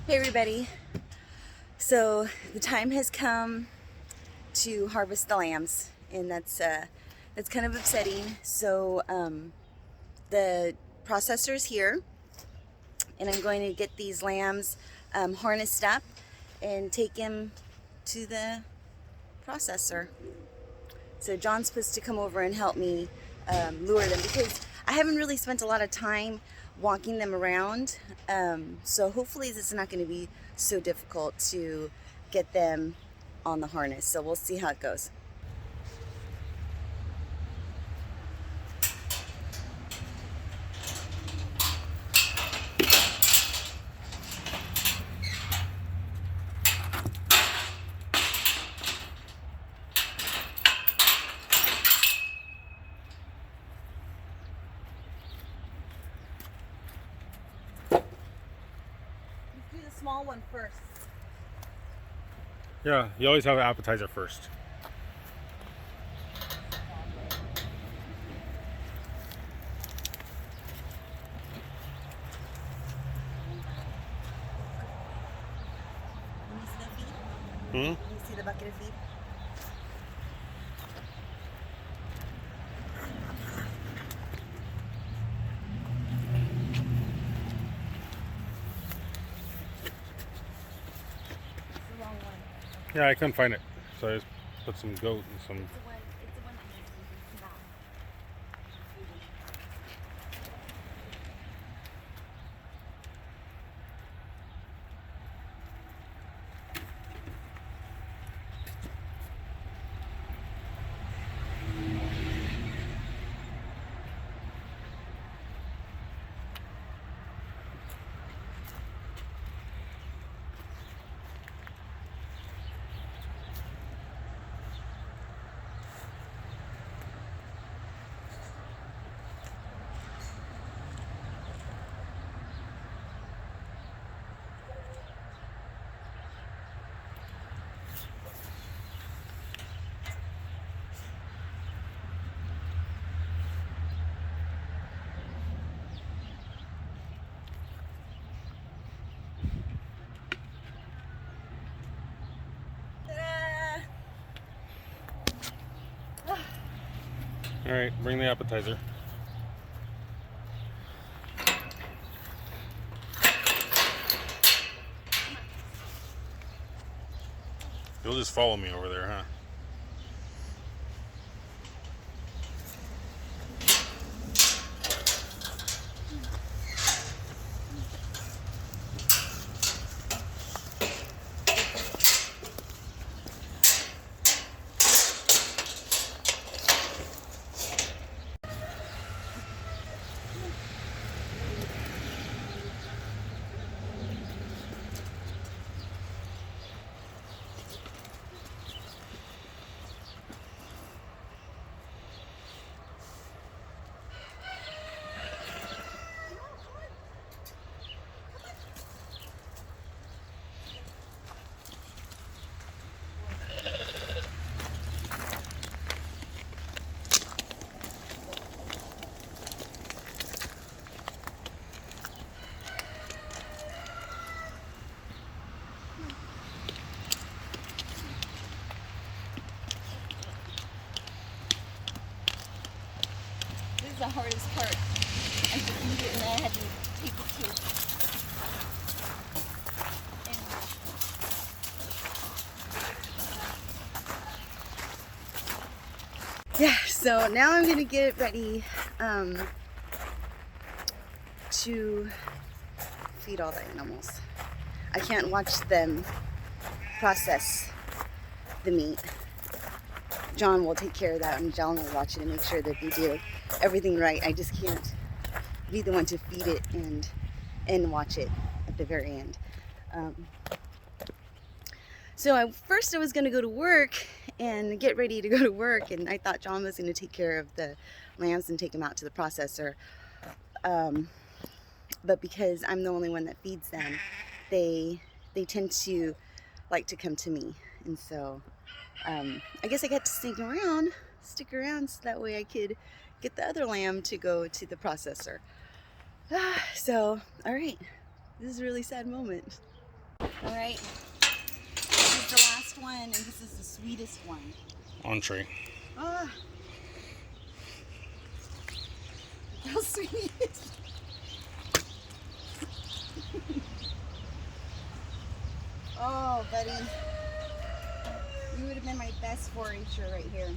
Hey everybody. So the time has come to harvest the lambs, and that's kind of upsetting. So the processor is here, and I'm going to get these lambs harnessed up and take them to the processor. So John's supposed to come over and help me lure them because I haven't really spent a lot of time walking them around. So hopefully this is not going to be so difficult to get them on the harness. So we'll see how it goes. Let's do the small one first. Yeah, you always have an appetizer first. Let me see the feed. Hmm? Let me see the bucket of feed. It's the wrong one. Yeah, I couldn't find it, so I just put some goat and some. It's the one. It's the one that needs to be come out. All right, bring the appetizer. You'll just follow me over there, huh? This is the hardest part. I had to feed it and then I had to take it to. Yeah, so now I'm gonna get ready to feed all the animals. I can't watch them process the meat. John will take care of that, and John will watch it and make sure that they do everything right. I just can't be the one to feed it and watch it at the very end. So first I was going to go to work and get ready to go to work, and I thought John was going to take care of the lambs and take them out to the processor. But because I'm the only one that feeds them, they tend to like to come to me, and so I guess I got to stick around so that way I could get the other lamb to go to the processor. So, all right, this is a really sad moment. All right. This is the last one, and this is the sweetest one. Entree. Ah. How sweet it is. Oh, buddy. You would have been my best 4-H'er right here.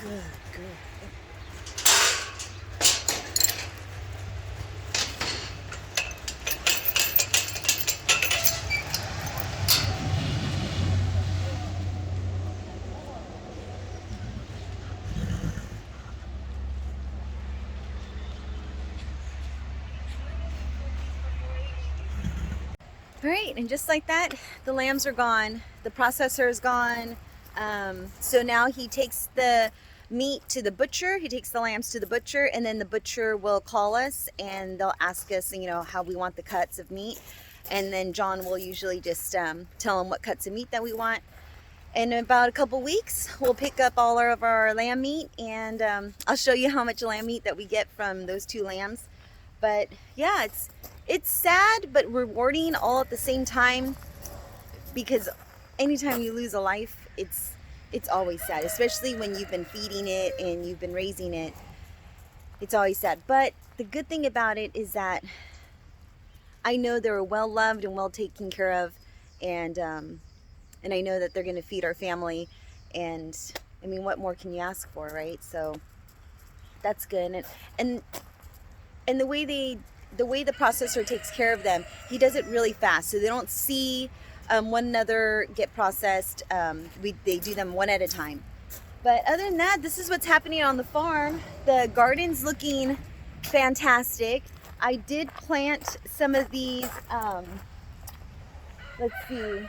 Good, good. All right, and just like that, the lambs are gone. The processor is gone. So now he takes the meat to the butcher. He takes the lambs to the butcher, and then the butcher will call us and they'll ask us, you know, how we want the cuts of meat. And then John will usually just tell them what cuts of meat that we want. In about a couple weeks, we'll pick up all of our lamb meat, and I'll show you how much lamb meat that we get from those 2 lambs. But yeah, it's sad but rewarding all at the same time, because anytime you lose a life, it's always sad, especially when you've been feeding it and you've been raising it. It's always sad. But the good thing about it is that I know they're well loved and well taken care of, and I know that they're going to feed our family, and I mean, what more can you ask for, right? So that's good. And the way the processor takes care of them, he does it really fast, so they don't see one another get processed. They do them one at a time. But other than that, this is what's happening on the farm. The garden's looking fantastic. I did plant some of these, let's see,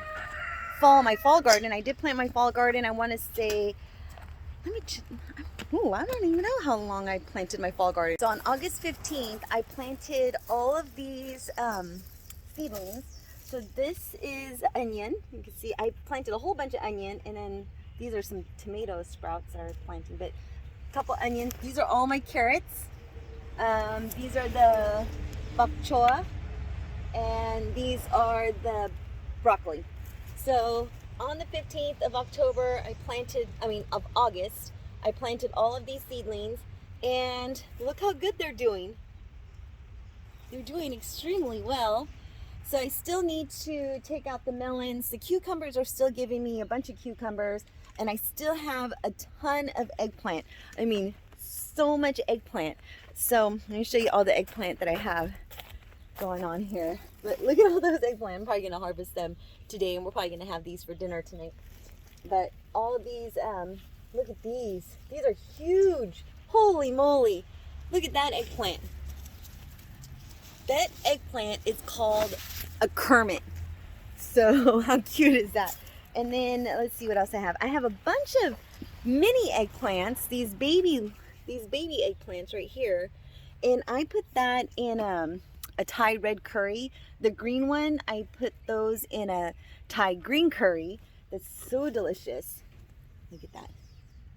my fall garden. I did plant my fall garden. I want to say, I don't even know how long I planted my fall garden. So on August 15th, I planted all of these seedlings. So this is onion. You can see I planted a whole bunch of onion, and then these are some tomato sprouts that I was planting, but a couple onions. These are all my carrots. These are the bok choy, and these are the broccoli. So on the 15th of August, I planted all of these seedlings, and look how good they're doing. They're doing extremely well. So I still need to take out the melons. The cucumbers are still giving me a bunch of cucumbers, and I still have a ton of eggplant. I mean, so much eggplant. So let me show you all the eggplant that I have going on here. But look at all those eggplant. I'm probably going to harvest them today, and we're probably going to have these for dinner tonight. But all of these, look at these. These are huge. Holy moly. Look at that eggplant. That eggplant is called a Kermit. So how cute is that? And then let's see what else I have. I have a bunch of mini eggplants, these baby eggplants right here. And I put that in a Thai red curry. The green one, I put those in a Thai green curry. That's so delicious. Look at that.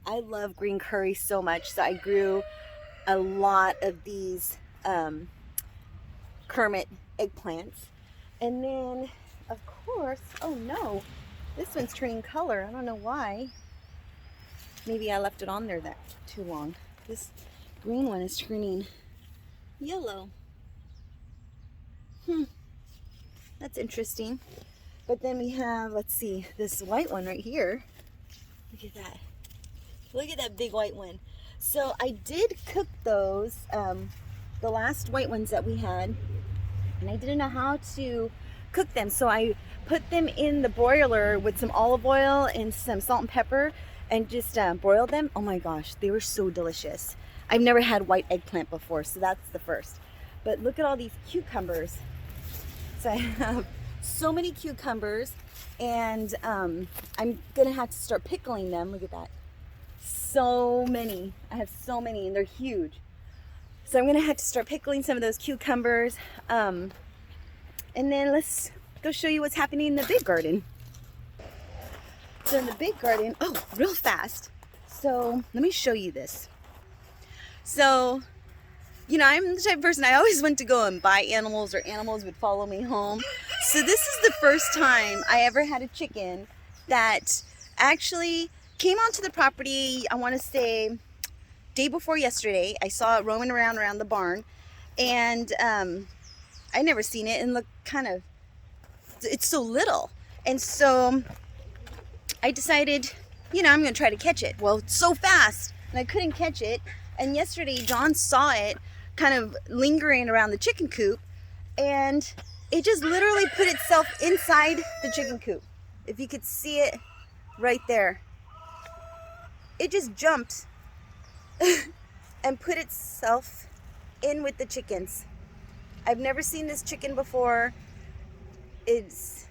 I love green curry so much, so I grew a lot of these Kermit eggplants. And then, of course, oh no, this one's turning color. I don't know why. Maybe I left it on there that too long. This green one is turning yellow. That's interesting. But then we have, let's see, this white one right here. Look at that. Look at that big white one. So I did cook those, the last white ones that we had, and I didn't know how to cook them. So I put them in the broiler with some olive oil and some salt and pepper, and just broiled them. Oh my gosh, they were so delicious. I've never had white eggplant before, so that's the first. But look at all these cucumbers. So I have so many cucumbers, and I'm gonna have to start pickling them. Look at that. so many. I have so many and they're huge. So I'm gonna have to start pickling some of those cucumbers. And then let's go show you what's happening in the big garden. So in the big garden, oh, real fast. So let me show you this. So, you know, I'm the type of person, I always went to go and buy animals, or animals would follow me home. So this is the first time I ever had a chicken that actually came onto the property, I want to say day before yesterday. I saw it roaming around the barn, and I never seen it, and look, kind of, it's so little. And so I decided, you know, I'm going to try to catch it. Well, it's so fast, and I couldn't catch it. And yesterday, John saw it kind of lingering around the chicken coop, and it just literally put itself inside the chicken coop. If you could see it right there. It just jumped and put itself in with the chickens. I've never seen this chicken before. It's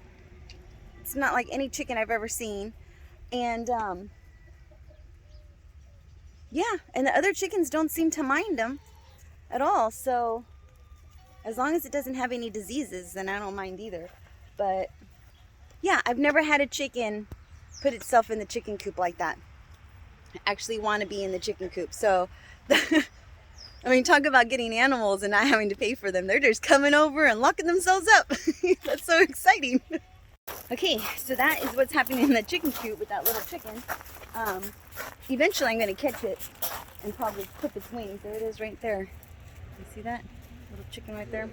not like any chicken I've ever seen. And yeah, and the other chickens don't seem to mind them at all. So as long as it doesn't have any diseases, then I don't mind either. But yeah, I've never had a chicken put itself in the chicken coop like that. I actually want to be in the chicken coop. So I mean, talk about getting animals and not having to pay for them. They're just coming over and locking themselves up. That's so exciting. Okay, so that is what's happening in the chicken coop with that little chicken. Eventually I'm going to catch it and probably clip its wings. There it is right there. You see that? Little chicken right there.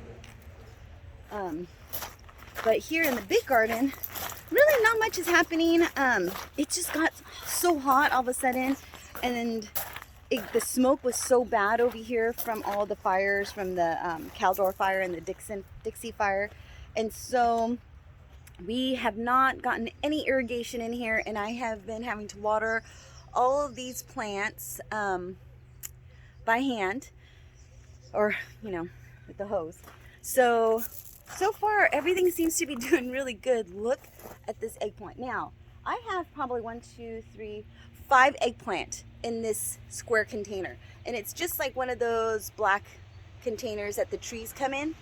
But here in the big garden, really not much is happening. It just got so hot all of a sudden, and the smoke was so bad over here from all the fires, from the Caldor fire and the Dixie fire. And so we have not gotten any irrigation in here, and I have been having to water all of these plants by hand, or, you know, with the hose. So far everything seems to be doing really good. Look at this eggplant. Now, I have probably 5 eggplant in this square container, and it's just like one of those black containers that the trees come in.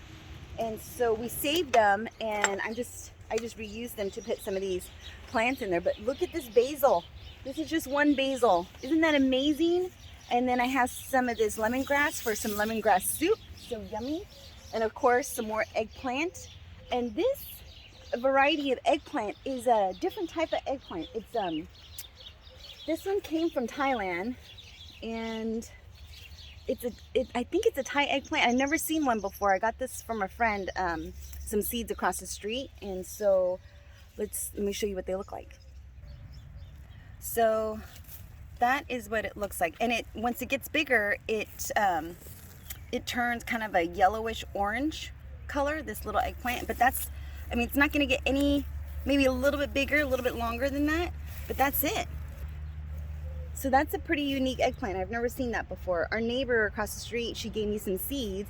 And so we saved them, and I just reused them to put some of these plants in there. But look at this basil. This is just one basil. Isn't that amazing? And then I have some of this lemongrass for some lemongrass soup. So yummy. And of course, some more eggplant. And this variety of eggplant is a different type of eggplant. It's this one came from Thailand, and I think it's a Thai eggplant. I've never seen one before. I got this from a friend, some seeds across the street, and so let me show you what they look like. So that is what it looks like, and once it gets bigger, it turns kind of a yellowish orange color, this little eggplant. But that's, I mean, it's not going to get any, maybe a little bit bigger, a little bit longer than that, but that's it. So that's a pretty unique eggplant. I've never seen that before. Our neighbor across the street, she gave me some seeds,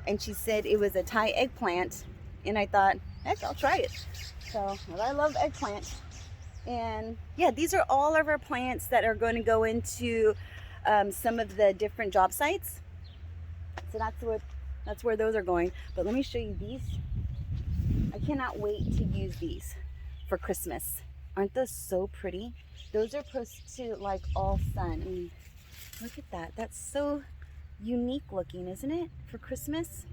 and she said it was a Thai eggplant, and I thought, heck, I'll try it. So, well, I love eggplant. And yeah, these are all of our plants that are going to go into some of the different job sites. So that's where those are going. But let me show you these. I cannot wait to use these for Christmas. Aren't those so pretty? Those are supposed to like all sun. I mean, look at that. That's so unique looking, isn't it, for Christmas?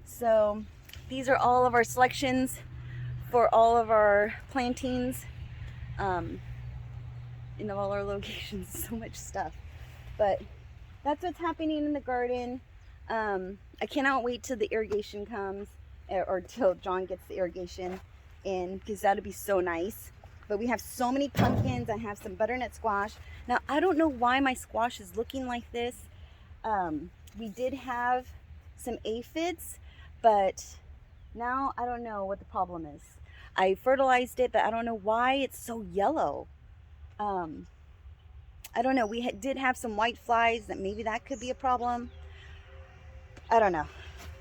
So these are all of our selections for all of our plantings in all our locations. So much stuff. But that's what's happening in the garden. I cannot wait till the irrigation comes, or till John gets the irrigation in, because that'd be so nice. But we have so many pumpkins. I have some butternut squash. Now, I don't know why my squash is looking like this. We did have some aphids, but now I don't know what the problem is. I fertilized it, but I don't know why it's so yellow. I don't know. We did have some white flies, that maybe that could be a problem. I don't know.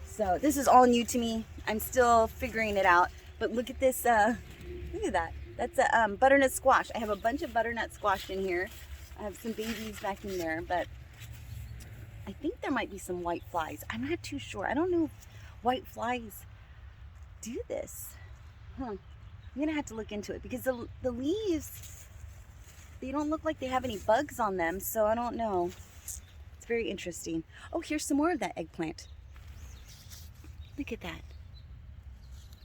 So this is all new to me. I'm still figuring it out. But look at this. Look at that. That's a butternut squash. I have a bunch of butternut squash in here. I have some babies back in there, but I think there might be some white flies. I'm not too sure. I don't know if white flies do this. I'm gonna have to look into it because the leaves, they don't look like they have any bugs on them, so I don't know. It's very interesting. Oh, here's some more of that eggplant. Look at that.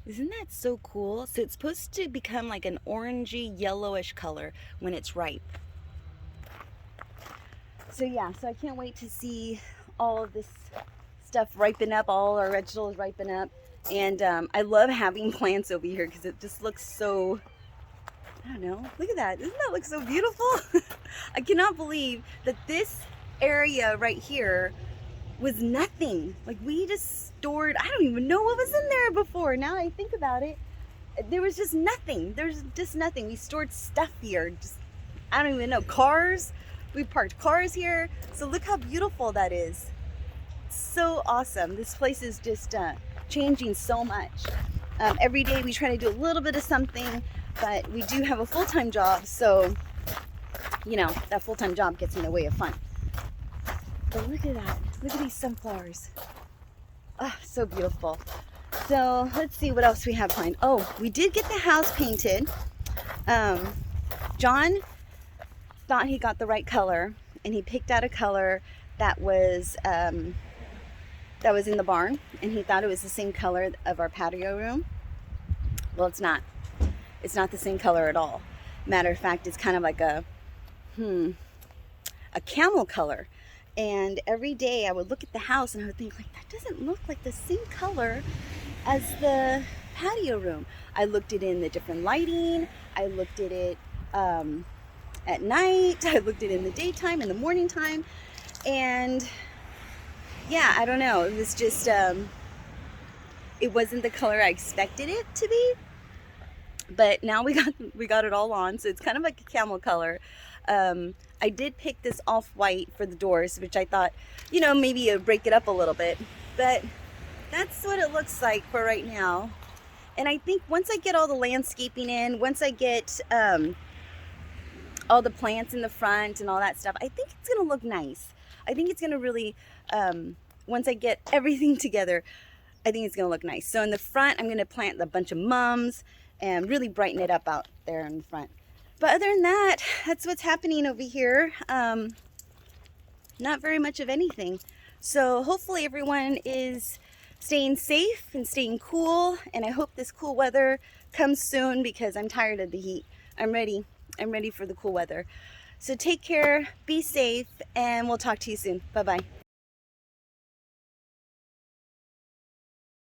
Isn't that so cool? So it's supposed to become like an orangey yellowish color when it's ripe. So yeah, so I can't wait to see all of this stuff ripen up, all our vegetables ripen up. And I love having plants over here because it just looks so, I don't know, look at that. Doesn't that look so beautiful? I cannot believe that this area right here was nothing. Like we just stored, I don't even know what was in there before. Now I think about it, there was just nothing. There's just nothing. We stored stuff here. Just, I don't even know, cars. We parked cars here. So look how beautiful that is. So awesome. This place is just changing so much. Every day we try to do a little bit of something, but we do have a full-time job. So, you know, that full-time job gets in the way of fun. But look at that. Look at these sunflowers. Oh, so beautiful. So let's see what else we have planned. Oh, we did get the house painted. John thought he got the right color, and he picked out a color that was in the barn, and he thought it was the same color of our patio room. Well, it's not. It's not the same color at all. Matter of fact, it's kind of like a camel color. And every day I would look at the house and I would think, like, that doesn't look like the same color as the patio room. I looked at it in the different lighting. I looked at it at night. I looked at it in the daytime, in the morning time. And yeah, I don't know. It was just, it wasn't the color I expected it to be. But now we got it all on. So it's kind of like a camel color. I did pick this off-white for the doors, which I thought, you know, maybe it would break it up a little bit. But that's what it looks like for right now. And I think once I get all the landscaping in, once I get all the plants in the front and all that stuff, I think it's going to look nice. I think it's going to really, once I get everything together, I think it's going to look nice. So in the front, I'm going to plant a bunch of mums and really brighten it up out there in the front. But other than that, that's what's happening over here. Not very much of anything. So hopefully everyone is staying safe and staying cool. And I hope this cool weather comes soon because I'm tired of the heat. I'm ready. I'm ready for the cool weather. So take care, be safe, and we'll talk to you soon. Bye-bye.